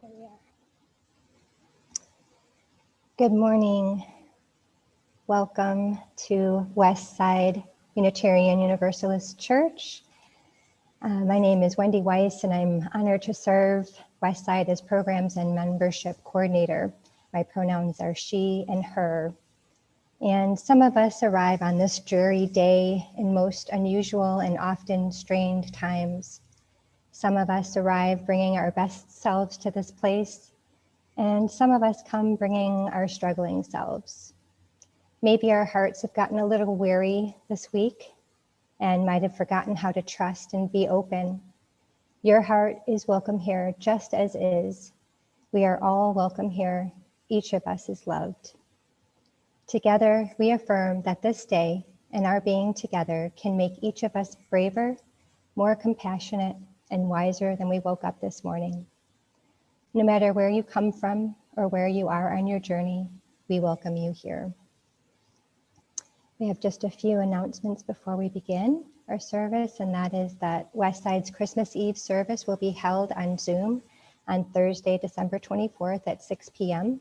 There we are. Good morning. Welcome to Westside Unitarian Universalist Church. My name is Wendy Weiss, and I'm honored to serve Westside as Programs and Membership Coordinator. My pronouns are she and her. And some of us arrive on this dreary day in most unusual and often strained times. Some of us arrive bringing our best selves to this place, and some of us come bringing our struggling selves. Maybe our hearts have gotten a little weary this week and might have forgotten how to trust and be open. Your heart is welcome here just as is. We are all welcome here. Each of us is loved. Together, we affirm that this day and our being together can make each of us braver, more compassionate, and wiser than we woke up this morning. No matter where you come from or where you are on your journey, we welcome you here. We have just a few announcements before we begin our service, and that is that Westside's Christmas Eve service will be held on Zoom on Thursday, December 24th at 6 p.m.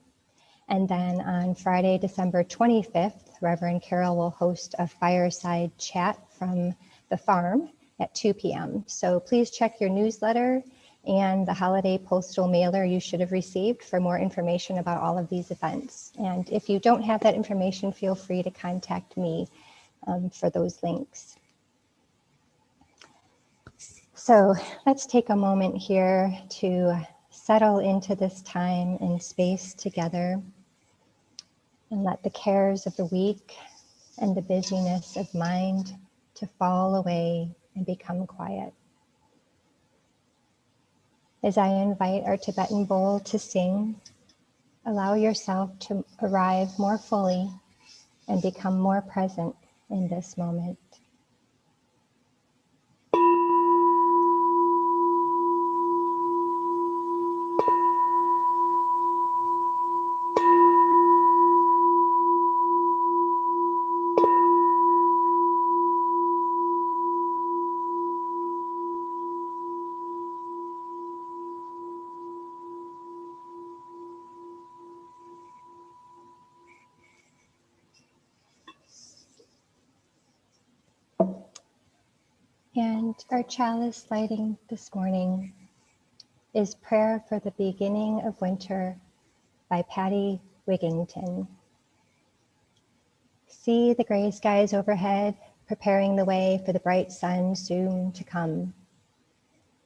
And then on Friday, December 25th, Reverend Carol will host a fireside chat from the farm at 2 p.m. So please check your newsletter and the holiday postal mailer you should have received for more information about all of these events. And if you don't have that information, feel free to contact me for those links. So let's take a moment here to settle into this time and space together and let the cares of the week and the busyness of mind to fall away and become quiet. As I invite our Tibetan bowl to sing, allow yourself to arrive more fully and become more present in this moment. And our chalice lighting this morning is Prayer for the Beginning of Winter by Patty Wigington. See the gray skies overhead, preparing the way for the bright sun soon to come.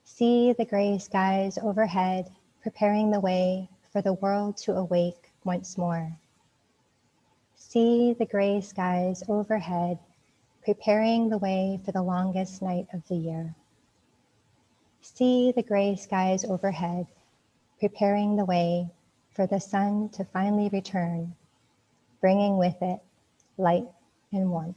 See the gray skies overhead, preparing the way for the world to awake once more. See the gray skies overhead, preparing the way for the longest night of the year. See the gray skies overhead, preparing the way for the sun to finally return, bringing with it light and warmth.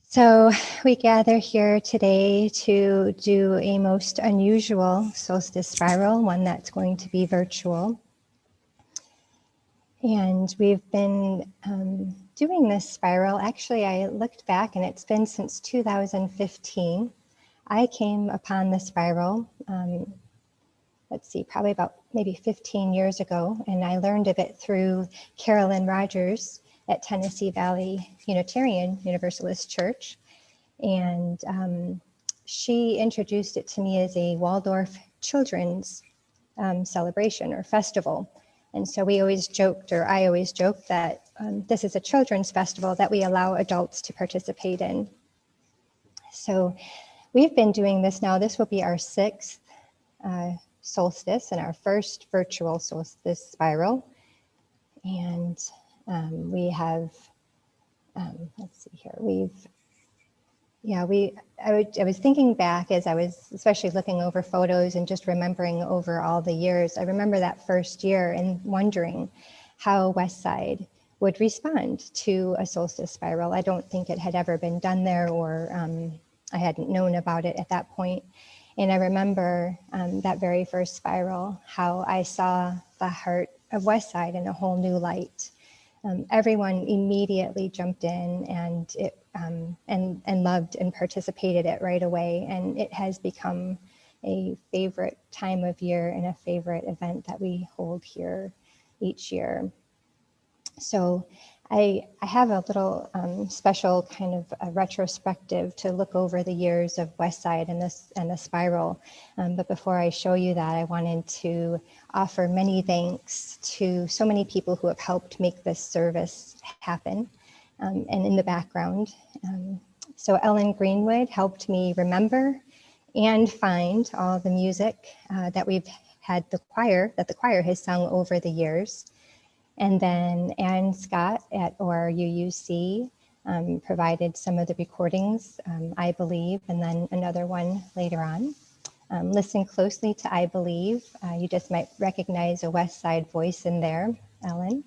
So we gather here today to do a most unusual solstice spiral, one that's going to be virtual. And we've been doing this spiral. Actually, I looked back and it's been since 2015. I came upon the spiral, probably about maybe 15 years ago, and I learned of it through Carolyn Rogers at Tennessee Valley Unitarian Universalist Church. And she introduced it to me as a Waldorf children's celebration or festival. And so I always joked that this is a children's festival that we allow adults to participate in. So we've been doing this now. This will be our sixth solstice and our first virtual solstice spiral. And we have let's see here. I was thinking back as I was especially looking over photos and just remembering over all the years. I remember that first year and wondering how Westside would respond to a solstice spiral. I don't think it had ever been done there, or I hadn't known about it at that point. And I remember that very first spiral, how I saw the heart of Westside in a whole new light. Everyone immediately jumped in and loved and participated it right away. And it has become a favorite time of year and a favorite event that we hold here each year. So I have a little special kind of a retrospective to look over the years of Westside and the spiral. But before I show you that, I wanted to offer many thanks to so many people who have helped make this service happen. And in the background, so Ellen Greenwood helped me remember and find all the music that we've had the choir has sung over the years. And then Ann Scott at ORUUC provided some of the recordings, I Believe, and then another one later on. Listen closely to I Believe. You just might recognize a Westside voice in there, Ellen.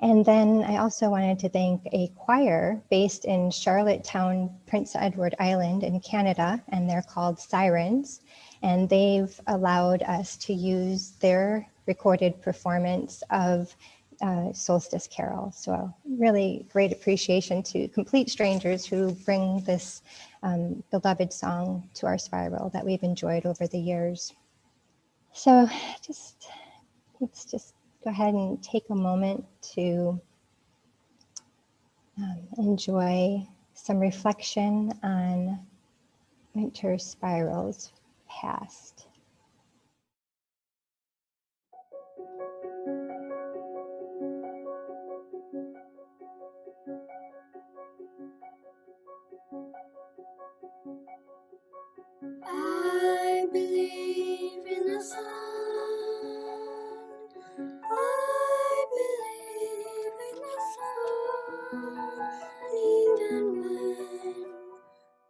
And then I also wanted to thank a choir based in Charlottetown, Prince Edward Island in Canada, and they're called Sirens. And they've allowed us to use their recorded performance of Solstice Carol. So really great appreciation to complete strangers who bring this beloved song to our spiral that we've enjoyed over the years. So let's just go ahead and take a moment to enjoy some reflection on winter spirals past. I believe in the sun. I believe in the sun.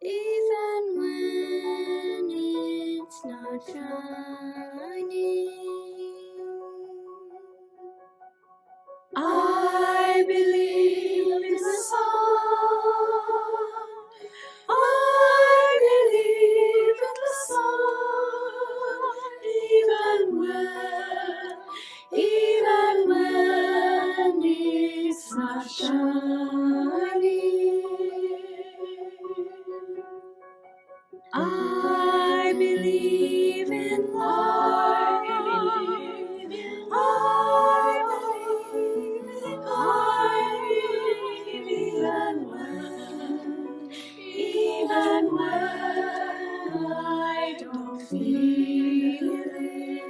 Even when it's not shining. I believe in the sun. I believe in the sun, even when it's not shining. I believe in life. I believe in life, even when I don't feel it.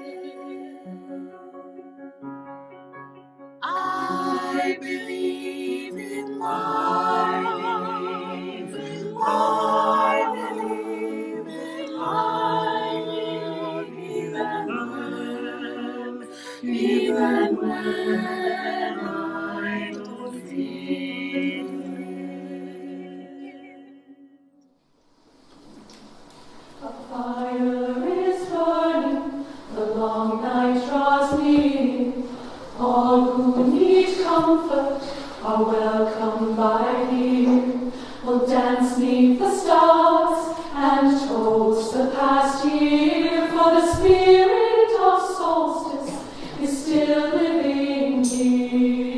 I believe in life. I believe in life, even when I don't feel it. A fire is burning, the long night draws near. All who need comfort are welcome by here. We'll dance 'neath the stars and toast the past year, for the spirit of solstice is still living here.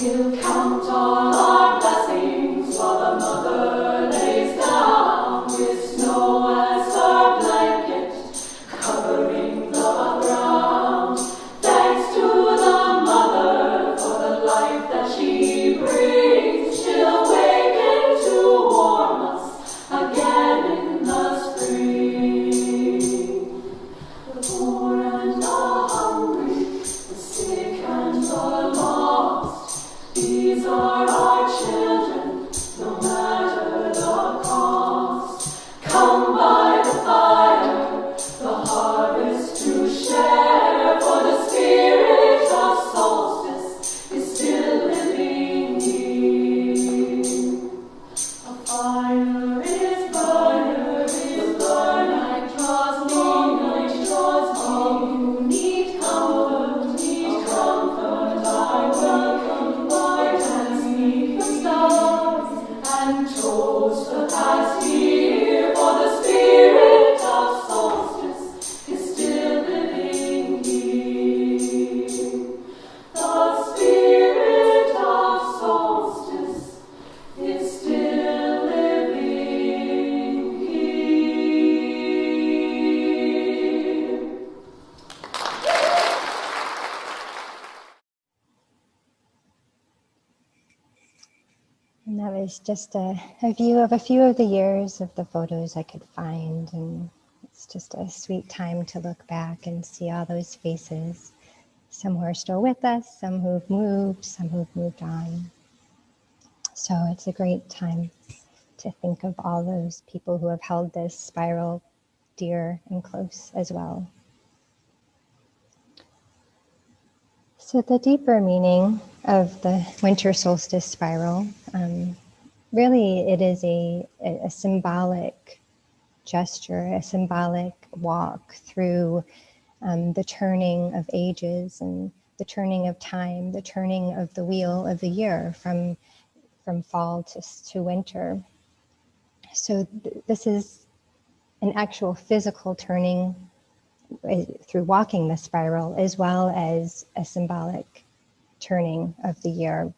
We'll count all our blessings while the mother lays down with snow as our blanket, covering the ground. Thanks to the mother for the life that she brings. She'll awaken to warm us again in the spring. And that was just a view of a few of the years of the photos I could find. And it's just a sweet time to look back and see all those faces. Some who are still with us, some who've moved, some who've moved on. So it's a great time to think of all those people who have held this spiral dear and close as well. So the deeper meaning of the winter solstice spiral, really it is a symbolic gesture, a symbolic walk through the turning of ages and the turning of time, the turning of the wheel of the year from fall to winter. So this is an actual physical turning through walking the spiral, as well as a symbolic turning of the year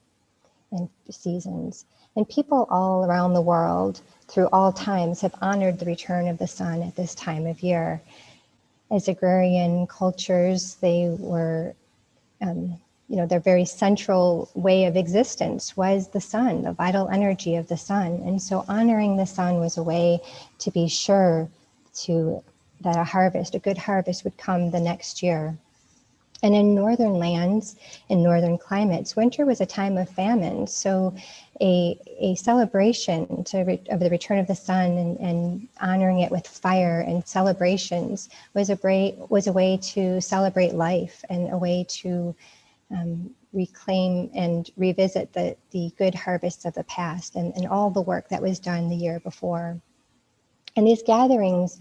and seasons. And people all around the world through all times have honored the return of the sun at this time of year. As agrarian cultures, they were, their very central way of existence was the sun, the vital energy of the sun. And so honoring the sun was a way to be sure that a good harvest would come the next year. And in northern lands, in northern climates, winter was a time of famine. So a celebration of the return of the sun and honoring it with fire and celebrations was a way to celebrate life and a way to reclaim and revisit the good harvests of the past and all the work that was done the year before. And these gatherings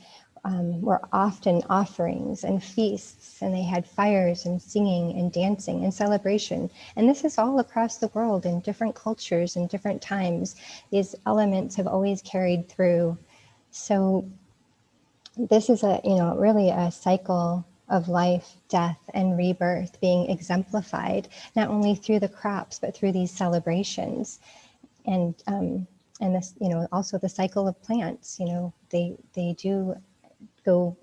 were often offerings and feasts, and they had fires and singing and dancing and celebration. And this is all across the world in different cultures and different times. These elements have always carried through. So this is really a cycle of life, death, and rebirth being exemplified, not only through the crops, but through these celebrations. And this, also the cycle of plants, they do go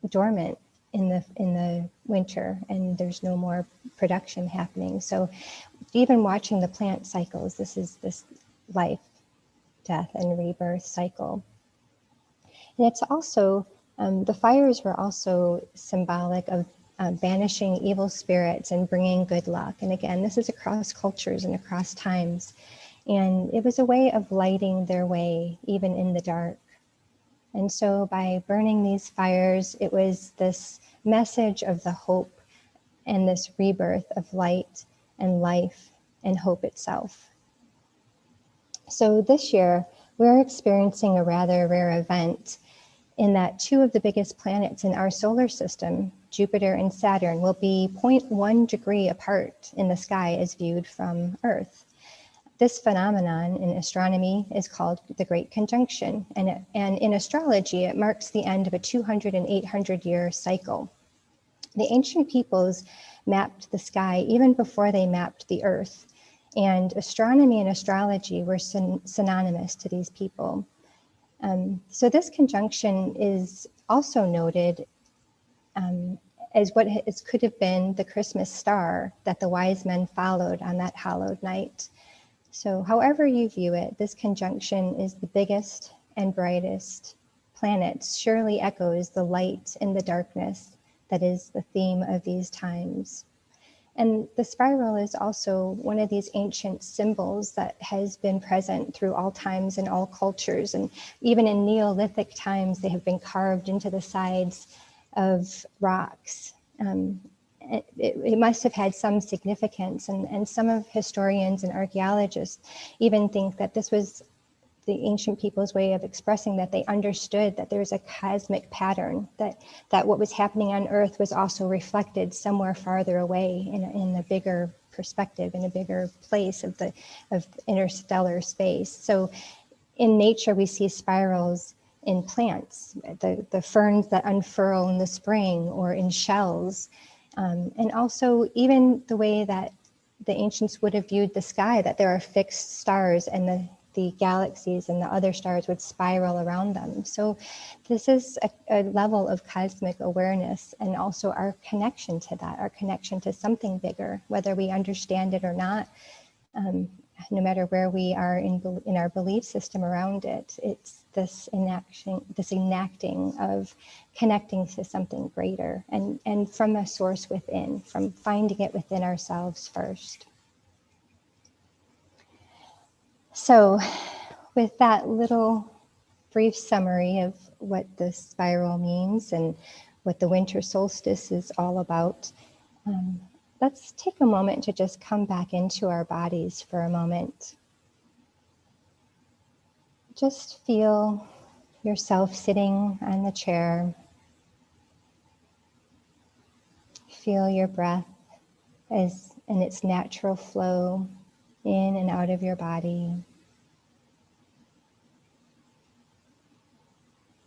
dormant in the winter, and there's no more production happening. So even watching the plant cycles, this is this life, death, and rebirth cycle. And it's also, the fires were also symbolic of banishing evil spirits and bringing good luck. And again, this is across cultures and across times. And it was a way of lighting their way, even in the dark. And so by burning these fires, it was this message of the hope and this rebirth of light and life and hope itself. So this year, we're experiencing a rather rare event in that two of the biggest planets in our solar system, Jupiter and Saturn, will be 0.1 degree apart in the sky as viewed from Earth. This phenomenon in astronomy is called the Great Conjunction, and in astrology, it marks the end of a 200 and 800-year cycle. The ancient peoples mapped the sky even before they mapped the Earth, and astronomy and astrology were synonymous to these people. So this conjunction is also noted as what could have been the Christmas star that the wise men followed on that hallowed night. So however you view it, this conjunction is the biggest and brightest planet, surely echoes the light in the darkness that is the theme of these times. And the spiral is also one of these ancient symbols that has been present through all times and all cultures. And even in Neolithic times, they have been carved into the sides of rocks. It must have had some significance, and some of historians and archaeologists even think that this was the ancient people's way of expressing that they understood that there's a cosmic pattern, that what was happening on Earth was also reflected somewhere farther away in a bigger perspective, in a bigger place of interstellar space. So in nature, we see spirals in plants, the ferns that unfurl in the spring, or in shells. And also even the way that the ancients would have viewed the sky, that there are fixed stars and the galaxies and the other stars would spiral around them. So this is a level of cosmic awareness, and also our connection to that, our connection to something bigger, whether we understand it or not. no matter where we are in our belief system around it. It's this enacting of connecting to something greater and from a source within, from finding it within ourselves first. So with that little brief summary of what the spiral means and what the winter solstice is all about, let's take a moment to just come back into our bodies for a moment. Just feel yourself sitting on the chair. Feel your breath as in its natural flow in and out of your body.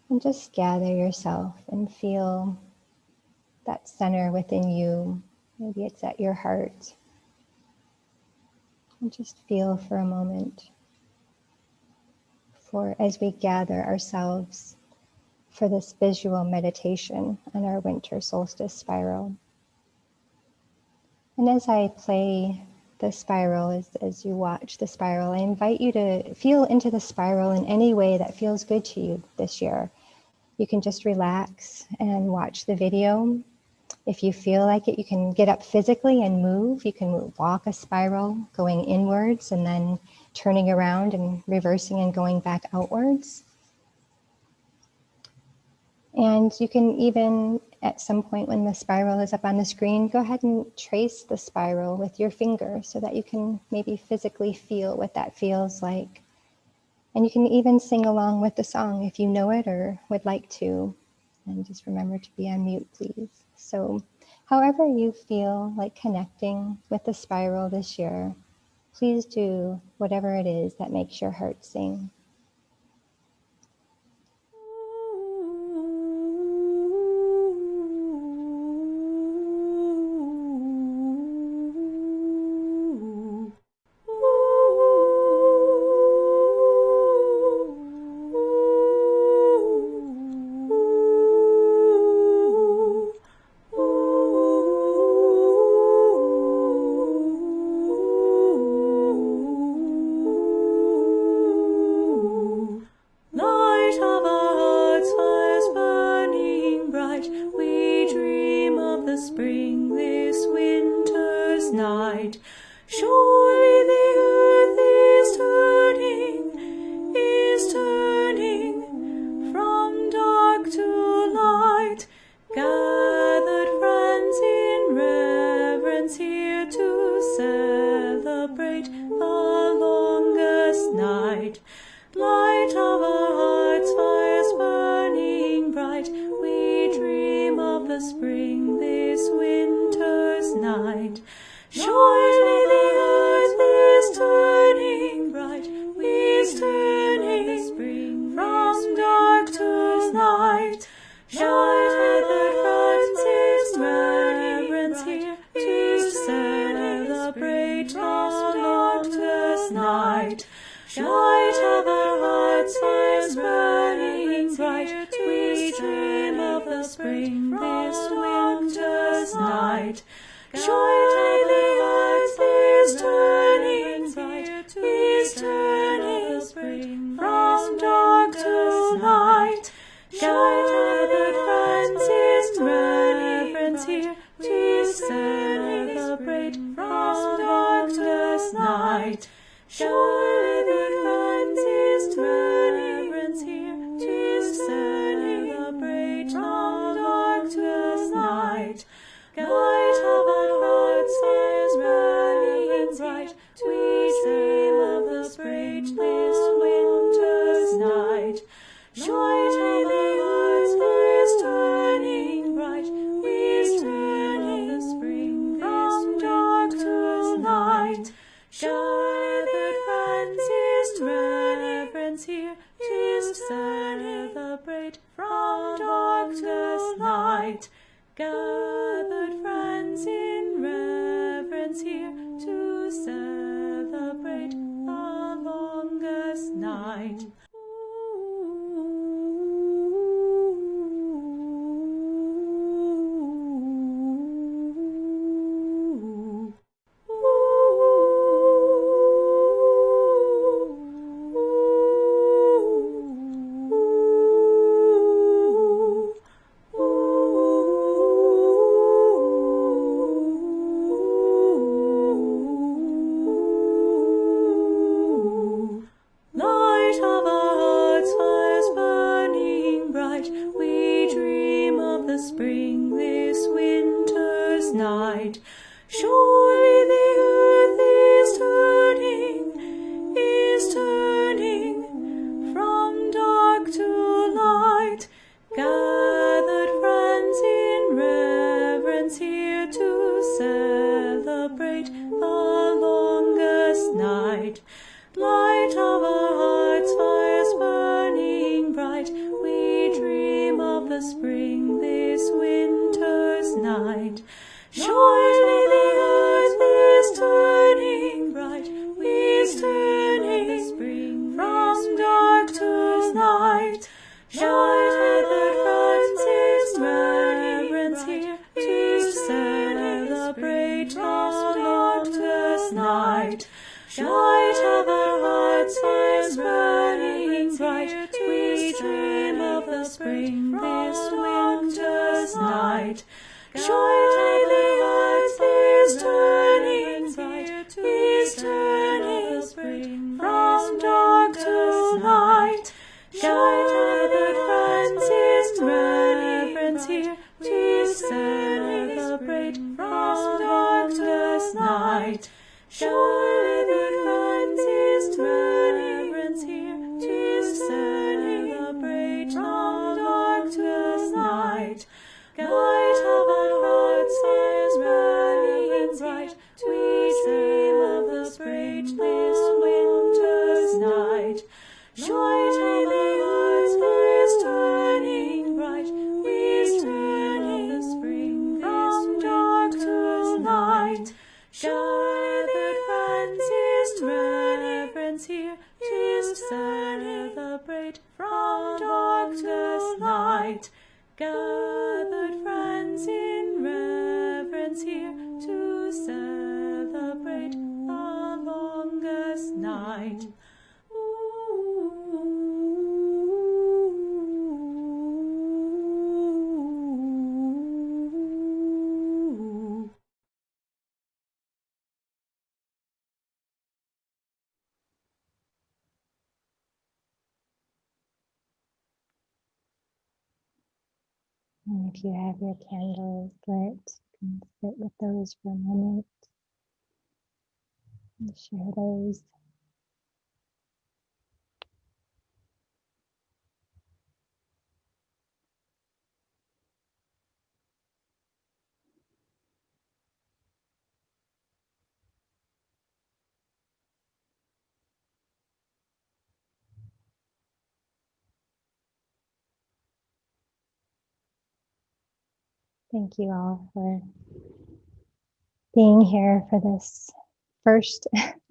And just gather yourself and feel that center within you. Maybe it's at your heart. And just feel for a moment as we gather ourselves for this visual meditation on our winter solstice spiral. And as I play the spiral, as you watch the spiral, I invite you to feel into the spiral in any way that feels good to you this year. You can just relax and watch the video. If you feel like it, you can get up physically and move. You can walk a spiral going inwards and then turning around and reversing and going back outwards. And you can even, at some point when the spiral is up on the screen, go ahead and trace the spiral with your finger so that you can maybe physically feel what that feels like. And you can even sing along with the song if you know it or would like to. And just remember to be on mute, please. So however you feel like connecting with the spiral this year, please do whatever it is that makes your heart sing. the longest night. Light of our hearts, fires burning bright, we dream of the spring this winter's night. Surely the earth is turning bright, is turning spring from dark to light. Surely the Francis reverence here to celebrate the longest night. Light of our hearts is burning bright, we dream of the spring this winter's night. Surely the earth is turning bright, is turning spring from dark to light. Surely the Francis reverence here to celebrate from darkness night. Surely the Francis reverence here to celebrate from darkness night. Light of our hearts is burning bright, we dream of the spring this winter's night. Surely the earth is turning bright, is turning the spring from dark to light. Surely the Francis reverence here to celebrate from darkness night. Gathered friends in reverence here to celebrate the longest night. And if you have your candles lit, you can sit with those for a moment and share those. Thank you all for being here for this first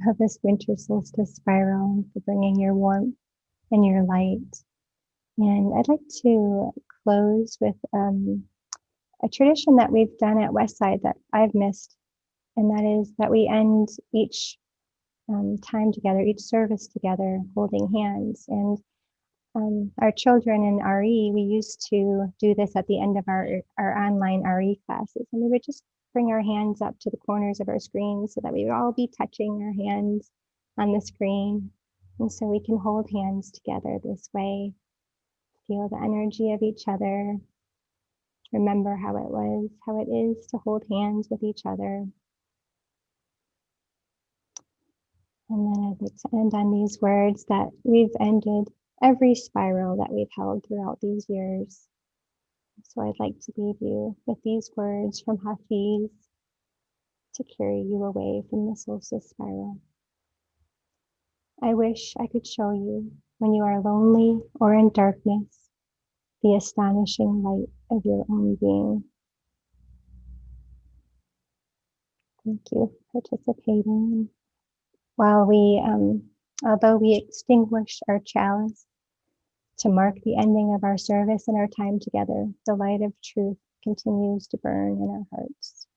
of this winter solstice spiral, and for bringing your warmth and your light. And I'd like to close with a tradition that we've done at Westside that I've missed, and that is that we end each time together, each service together, holding hands. And our children in RE, we used to do this at the end of our online RE classes, and we would just bring our hands up to the corners of our screens so that we would all be touching our hands on the screen. And so we can hold hands together this way, feel the energy of each other, remember how it is to hold hands with each other. And then I'd like to end on these words that we've ended every spiral that we've held throughout these years. So I'd like to leave you with these words from Hafiz to carry you away from the solstice spiral. I wish I could show you, when you are lonely or in darkness, the astonishing light of your own being. Thank you for participating. While we, although we extinguish our chalice to mark the ending of our service and our time together, the light of truth continues to burn in our hearts.